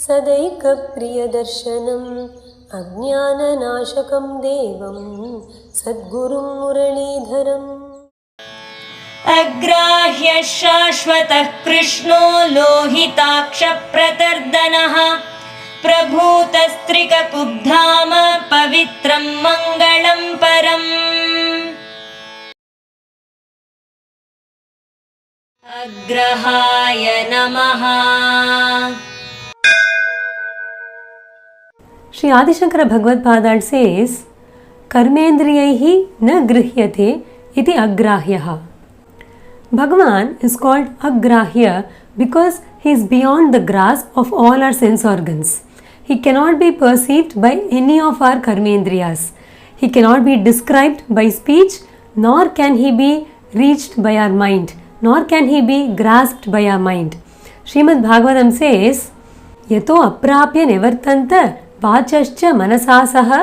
सदैकप्रियदर्शनम् अज्ञाननाशकं देवं सद्गुरुं मुरलीधरम् अग्राह्य शाश्वतः कृष्णो लोहिताक्ष प्रतर्दनः प्रभूतस्त्रिककुब्धामा पवित्रं मङ्गलं परम् agrAhyah नमः। Sri Adi Shankara Bhagavad Padal says, Karmendriyaihi na grihyate iti agrAhyah. Bhagavan is called agrAhyah because he is beyond the grasp of all our sense organs. He cannot be perceived by any of our karmendriyas. He cannot be described by speech, nor can he be reached by our mind, nor can he be grasped by our mind. Srimad Bhagavatam says, Yato aprapya nevartanta vachascha manasasaha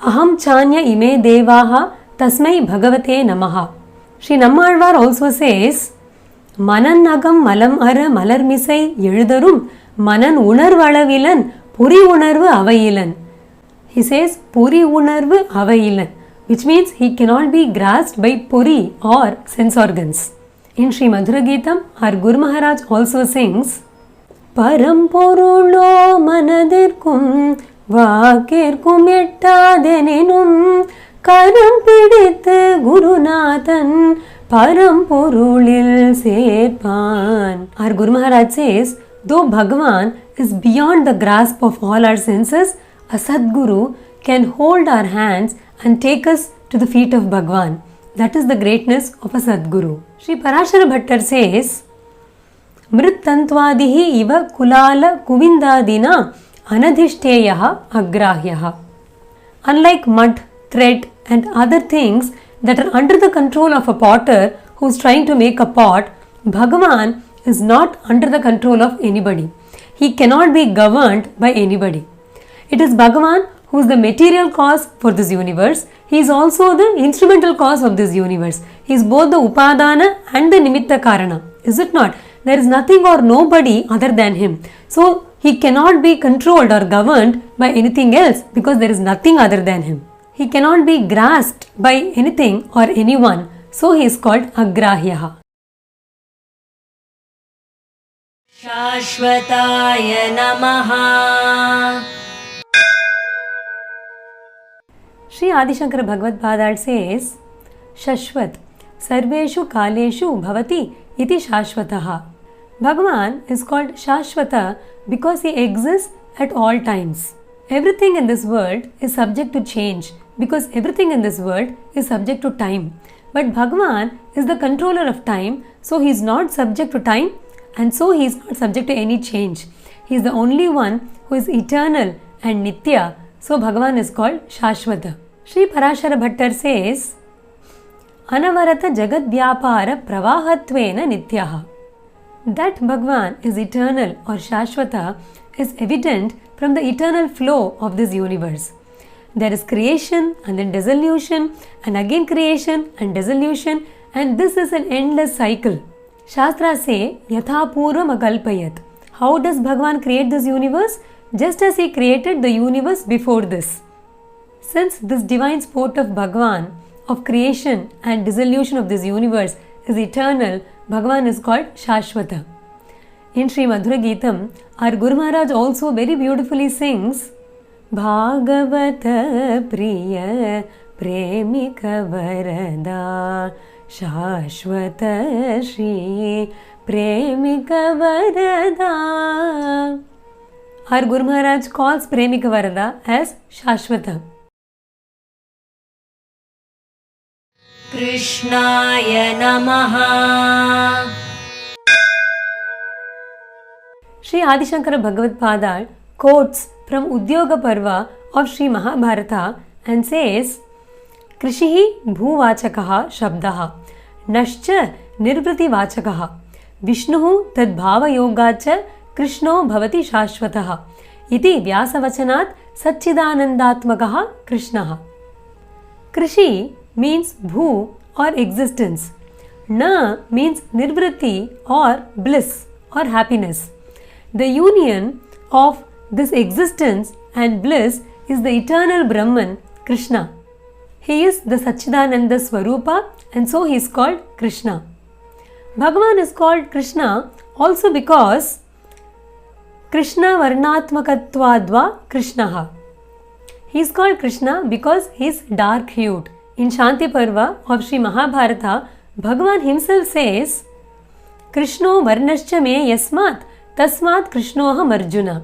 aham chanya ime devaha tasmai bhagavate namaha. Sri Nammalvar also says, Manan agam malam ara malarmisai எழுதரும் Manan உணர்வளவிலன் புரி உணர்வு அவையிலன். He says puri unarvu availan, which means he cannot be grasped by puri or sense organs. In Srimad Bhagavatam, our Guru Maharaj also sings, Param porulo manadirkum vakirkum ettadeninum karam pidithu gurunathan param porulil serpan. Our Guru Maharaj says, though Bhagavan is beyond the grasp of all our senses, a Sadguru can hold our hands and take us to the feet of Bhagavan. That is the greatness of a Sadguru. Sri Parashara Bhattar says, Mrittantvadihi iva kulala kuvindadina anadhishtheyaha agrAhyaha. Unlike mud, thread and other things that are under the control of a potter who is trying to make a pot, Bhagavan is not under the control of anybody. He cannot be governed by anybody. It is Bhagavan who is the material cause for this universe. He is also the instrumental cause of this universe. He is both the Upadana and the Nimitta Karana. Is it not? There is nothing or nobody other than him. So he cannot be controlled or governed by anything else because there is nothing other than him. He cannot be grasped by anything or anyone. So he is called agrAhyah. shAshvataya namaha. Sri Adi Shankara Bhagavad Padal says, shAshvatah sarveshu kaleshu bhavati iti shAshvatah. Bhagavan is called shAshvatah because he exists at all times. Everything in this world is subject to change because everything in this world is subject to time. But Bhagavan is the controller of time, so he is not subject to time and so he is not subject to any change. He is the only one who is eternal and nitya, so Bhagavan is called shAshvatah. Sri Parashara Bhattar says, Anavarata Jagad Vyapara Pravahatvena Nityaha. That Bhagavan is eternal or shAshvatah is evident from the eternal flow of this universe. There is creation and then dissolution and again creation and dissolution, and this is an endless cycle. Shastras say, Yatha Purvam Akalpayat. How does Bhagavan create this universe? Just as he created the universe before this. Since this divine sport of Bhagavan, of creation and dissolution of this universe is eternal, Bhagavan is called shAshvatah. In Srimad Bhagavatam, our Guru Maharaj also very beautifully sings, Bhagavata Priya Premika Varada shAshvata Shri Premika Varada. Our Guru Maharaj calls Premika Varada as shAshvatah. krishNaya namaha. Sri Adi Shankara Bhagavad Padal quotes from Udyoga Parva of Sri Mahabharata and says, Krishihi bhuvachakaha shabdaha nascha nirvriti vachakaha Vishnuhu tadbhava yogacha krishNo bhavati shAshvatah iti vyasavachanat satchidanandatmakaha krishnaha. Krishi means bhu or existence. Na means nirvriti or bliss or happiness. The union of this existence and bliss is the eternal Brahman, Krishna. He is the Satchidananda Swarupa and so he is called Krishna. Bhagavan is called Krishna also because Krishna Varnatmakatvadva Krishnaha. He is called Krishna because he is dark hued. In Shanti Parva of Sri Mahabharata, Bhagavan himself says, krishNo varnascha me yasmat tasmat krishNoham Arjuna.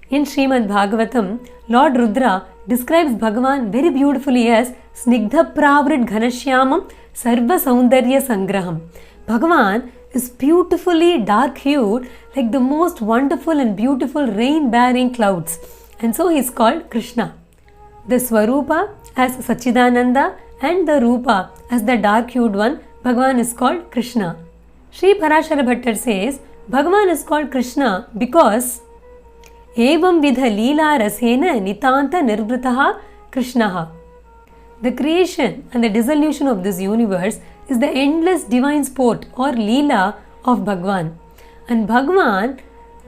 In Srimad Bhagavatam, Lord Rudra describes Bhagavan very beautifully as Snigdha Pravrit Ghanashyamam Sarva Saundarya Sangraham. Bhagavan is beautifully dark hued like the most wonderful and beautiful rain bearing clouds, and so he is called Krishna. The Swarupa as Satchidananda and the Rupa as the dark hued one, Bhagavan is called Krishna. Sri Parashara Bhattar says Bhagavan is called Krishna because Evam Vidha Leela Rasena Nitanta Nirvritaha Krishnaha. The creation and the dissolution of this universe is the endless divine sport or Leela of Bhagavan. And Bhagavan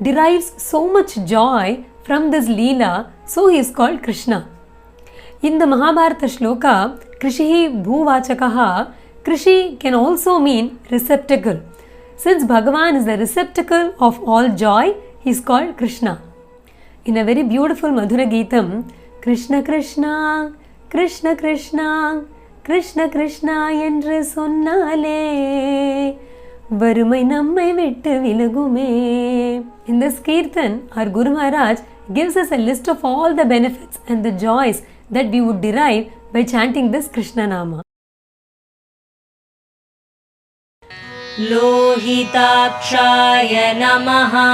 derives so much joy from this Leela, so he is called Krishna. In the Mahabharata Shloka, Krishihi Bhuvachakaha, Krishi can also mean receptacle. Since Bhagavan is the receptacle of all joy, he is called Krishna. In a very beautiful Madhura Geetam, Krishna Krishna, Krishna Krishna, Krishna Krishna என்று சொன்னாலே வறுமை நம்மை விட்டு விலகுமே. In this Kirtan, our Guru Maharaj gives us a list of all the benefits and the joys that we would derive by chanting this Krishna Nama. Lohitaaksha Namaha.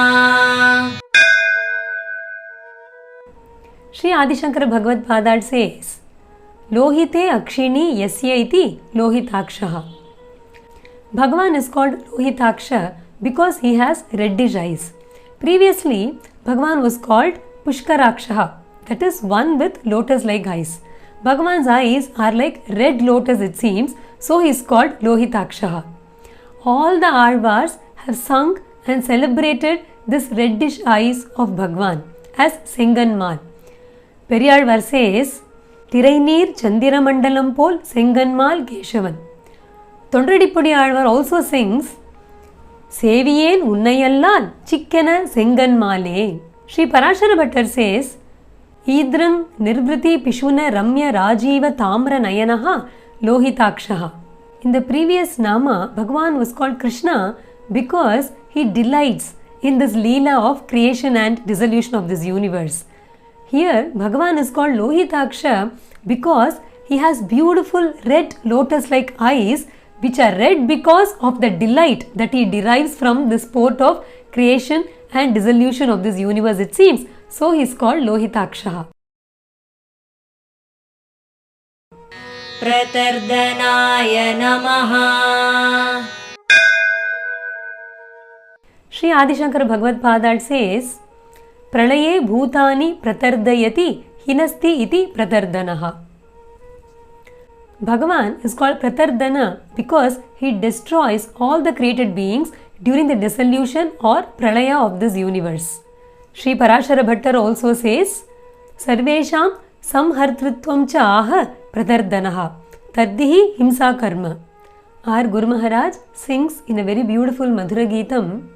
Sri Adi Shankara Bhagavad Padal says, Lohite akshini yasya iti lohitAkshah. Bhagavan is called lohitAkshah because he has reddish eyes. Previously, Bhagavan was called Pushkaraksha, that is one with lotus-like eyes. Bhagavan's eyes are like red lotus it seems, so he is called lohitAkshah. All the Alvars have sung and celebrated this reddish eyes of Bhagavan as Senganmal. Periyalvar says, Tirainir Chandira Mandalam Pol Senganmal Keshavan. Tondradipudi Alvar also sings, Seviyen Unnayallan Chikkena Senganmale. Sri Parashara Bhattar says, Idrang Nirvriti Pishuna Ramya Rajiva Tamra Nayanaha lohitAkshah. In the previous Nama, Bhagavan was called Krishna because he delights in this Leela of creation and dissolution of this universe. Here, Bhagavan is called lohitAkshah because he has beautiful red lotus-like eyes which are red because of the delight that he derives from the sport of creation and dissolution of this universe it seems. So he is called lohitAkshah. Pratardana Namaha. Sri Adi Shankara Bhagavad Padal says, Pralaye Bhutani Pratardayati Hinasti iti Pratardanaha. Bhagavan is called Pratardana because he destroys all the created beings during the dissolution or pralaya of this universe. Sri Parashara Bhattar also says, Sarvesham Samhartritvam cha aha Pratardanaha Taddihi Himsa Karma. Our Guru Maharaj sings in a very beautiful Madhura Geetam,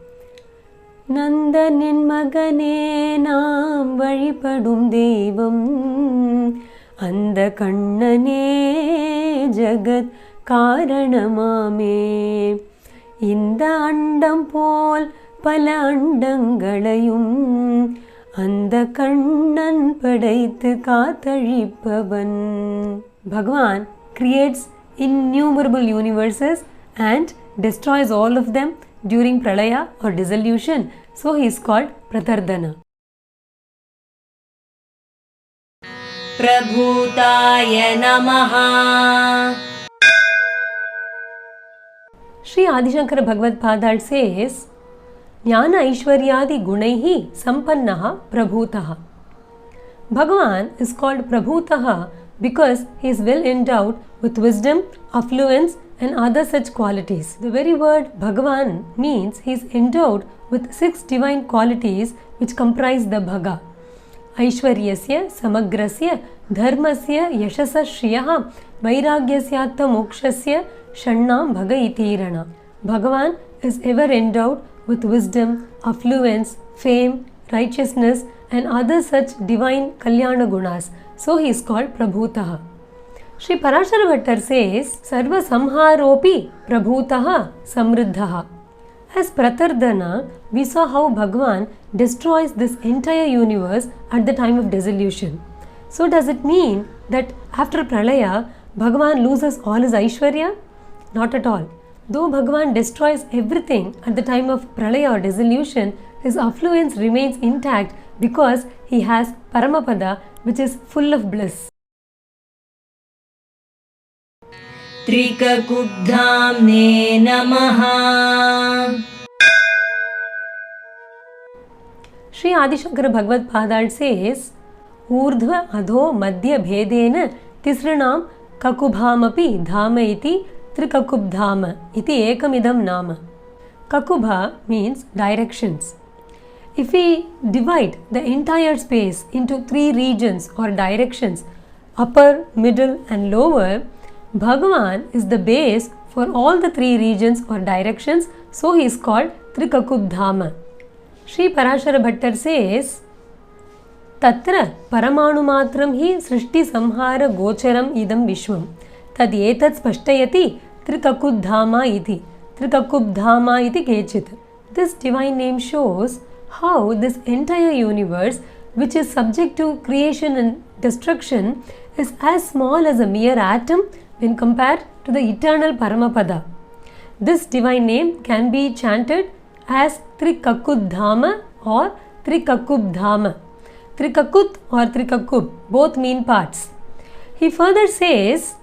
Nandanin Magane Nam Valipadum Devam Anda Kannane Jagat Karanamame Inda Andam Pol Pala Andangalayum Anda Kannan Padaithu Kathazhippavan. Bhagavan creates innumerable universes and destroys all of them during pralaya or dissolution, so he is called Pratardana. Prabhootah Namaha. Sri Adi Shankara Bhagavad Padal says, Jnana Aishwaryadi Gunaihi Sampannaha Prabhootah. Bhagavan is called Prabhootah because he is well endowed with wisdom, affluence and other such qualities. The very word Bhagavan means he is endowed with 6 divine qualities which comprise the Bhaga. Aishwaryasya, Samagrasya, Dharmasya, Yashasa Shriyaha, Vairagyasyatta Mokshasya, Shannam Bhaga Itirana. Bhagavan is ever endowed with wisdom, affluence, fame, righteousness and other such divine Kalyana Gunas. So he is called Prabhootah. Sri Parashara Bhattar says, Sarva Samharopi Prabhootah Samriddhaha. As Pratardana, we saw how Bhagavan destroys this entire universe at the time of dissolution. So does it mean that after Pralaya, Bhagavan loses all his Aishwarya? Not at all. Though Bhagavan destroys everything at the time of Pralaya or dissolution, his affluence remains intact because he has Paramapada, which is full of bliss. Trikakubdhaamne namaha. Sri Adi Shankara Bhagavad Padal says, Urdhva adho madhya bhedena tisranam kakubhamapi dhama iti Trikakubdhaama iti ekamidam nama. Kakubha means directions. If we divide the entire space into 3 regions or directions, upper, middle and lower, Bhagavan is the base for all the 3 regions or directions, so he is called Trikakubdhaama. Sri Parashara Bhattar says, Tatra paramanumatram hi srishti samhara gocharam idam vishwam. Tad etat spashtayati Trikakubdhaama iti. Trikakubdhaama iti kechit. This divine name shows how this entire universe, which is subject to creation and destruction, is as small as a mere atom when compared to the eternal Paramapada. This divine name can be chanted as Trikakubdhaama or Trikakubdhaama. Trikakut or Trikakub both mean parts. He further says,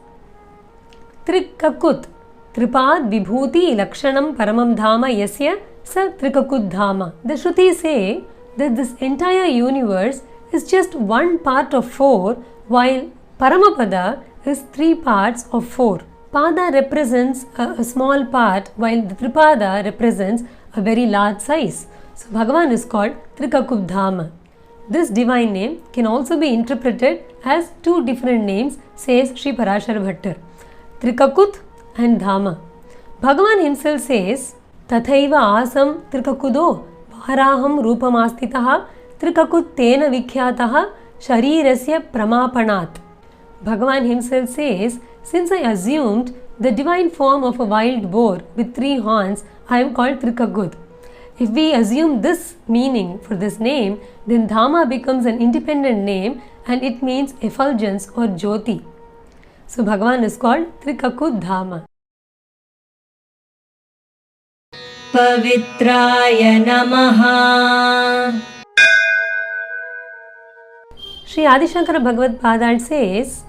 Trikakut, Tripad Vibhuti Lakshanam Paramam Dhama Yasya Sa Trikakubdhaama. The Shrutis say that this entire universe is just one part of 4, while Paramapada is 3 parts of 4. Pada represents a small part, while the Tripada represents a very large size. So Bhagavan is called Trikakubdhaama. This divine name can also be interpreted as 2 different names, says Sri Parashara Bhattar. Trikakut and Dhama. Bhagavan himself says, Tathaiva asam Trikakudo Varaham Rupamastitaha Trikakut Tena Vikhyataha Sharirasya Pramapanat. Bhagavan himself says, since I assumed the divine form of a wild boar with 3 horns, I am called Trikakut. If we assume this meaning for this name, then Dhama becomes an independent name and it means effulgence or Jyoti. So Bhagavan is called Trikakubdhaama. Pavitraya namaha. Sri Adi Shankara Bhagavad Padal says,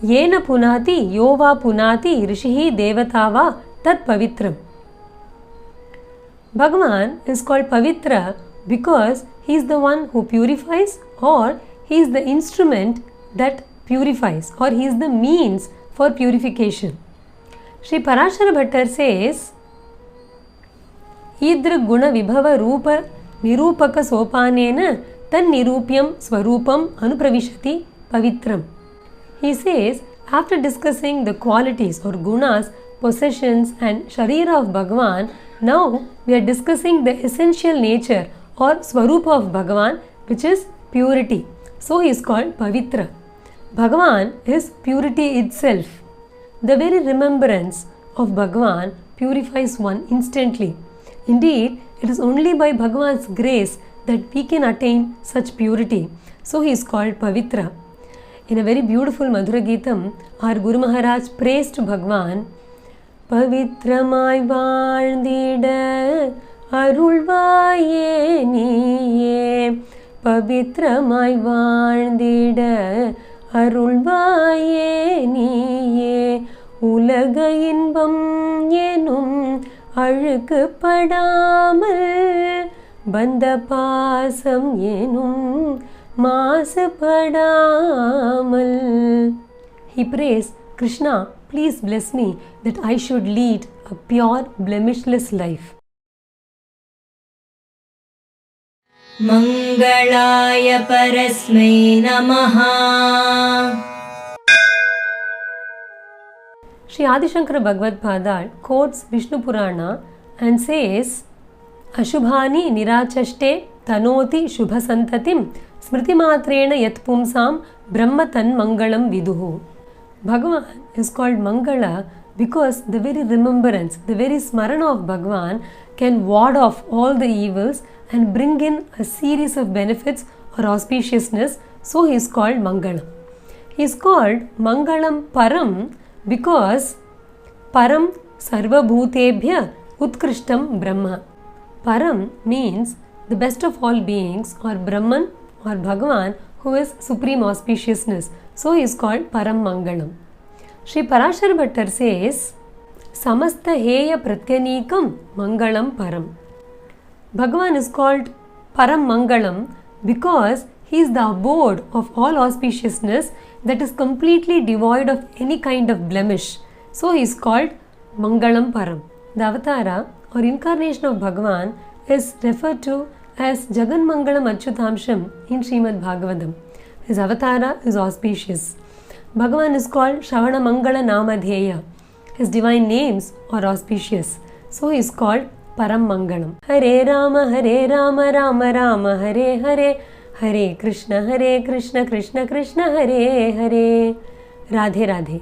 Yena punati yova punati rishihi devatava tat pavitram. Bhagavan is called Pavitra because he is the one who purifies, or he is the instrument that purifies, or he is the means for purification. Sri Parashara Bhattar says, Idra guna vibhava rupa nirupaka sopanena tan nirupyam swarupam anupravishati pavitram. He says, after discussing the qualities or gunas, possessions and sharira of Bhagavan, now we are discussing the essential nature or swarupa of Bhagavan, which is purity. So he is called Pavitra. Bhagavan is purity itself. The very remembrance of Bhagavan purifies one instantly. Indeed, it is only by Bhagavan's grace that we can attain such purity. So he is called Pavitra. In a very beautiful Madhura Geetam, our Guru Maharaj praised Bhagavan, Pavitramai Vaalthida Arulvaye Niye, Pavitramai Vaalthida Arulvaye Niye, Ulaga Inbam Yenum Azhukupadamal Bandha Pasam Yenum mass पडामल. He prays, Krishna, please bless me that I should lead a pure, blemishless life. Mangalaya Parasmai Namaha. Sri Adi Shankara Bhagavad Gita quotes Vishnu Purana and says, Ashubhani nirachaste tanoti shubha santatim smriti matrena yat pumsam brahmatan mangalam viduhu. Bhagavan is called Mangala because the very remembrance, the very smarana of Bhagavan can ward off all the evils and bring in a series of benefits or auspiciousness, so he is called Mangalam. He is called Mangalam Param because Param Sarva Bhutebhya Utkrishtam Brahma. Param means the best of all beings, or Brahman or Bhagavan, who is supreme auspiciousness. So he is called Param Mangalam. Sri Parashara Bhattar says, Samasta Heya Pratyanikam Mangalam Param. Bhagavan is called Param Mangalam because he is the abode of all auspiciousness that is completely devoid of any kind of blemish. So he is called Mangalam Param. The avatara or incarnation of Bhagavan is referred to as Jagan Mangalam Achyutamsham in Srimad Bhagavatam. His avatara is auspicious. Bhagavan is called Shravana Mangala Namadheya. His divine names are auspicious. So he is called Param Mangalam. Hare Rama, Rama Rama, Hare Hare, Hare Krishna, Krishna Krishna, Hare Hare. Radhe Radhe.